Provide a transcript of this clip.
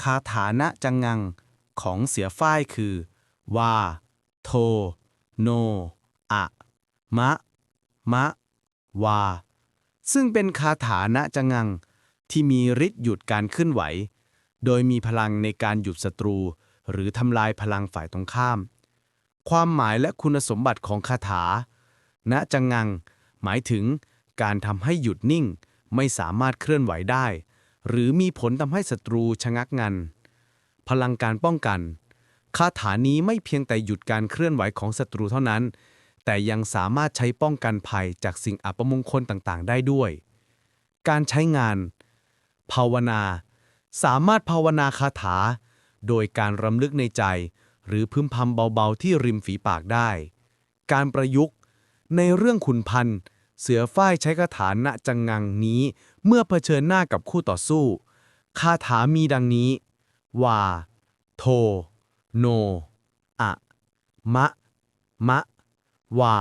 คาถานะจังงังของเสือฝ้ายคือวาโทโนอะมะมะวาซึ่งเป็นคาถานะจังงังที่มีฤทธิ์หยุดการเคลื่อนไหวโดยมีพลังในการหยุดศัตรูหรือทำลายพลังฝ่ายตรงข้ามความหมายและคุณสมบัติของคาถานะจังงังหมายถึงการทำให้หยุดนิ่งไม่สามารถเคลื่อนไหวได้หรือมีผลทำให้ศัตรูชะงักงันพลังการป้องกันคาถานี้ไม่เพียงแต่หยุดการเคลื่อนไหวของศัตรูเท่านั้นแต่ยังสามารถใช้ป้องกันภัยจากสิ่งอัปมงคลต่างๆได้ด้วยการใช้งานภาวนาสามารถภาวนาคาถาโดยการรำลึกในใจหรือพึมพำเบาๆที่ริมฝีปากได้การประยุกต์ในเรื่องขุนพันธ์เสือฝ้ายใช้คาถาณจังงังนี้เมื่อเผชิญหน้ากับคู่ต่อสู้คาถามีดังนี้วาโทโนอะมะมะวา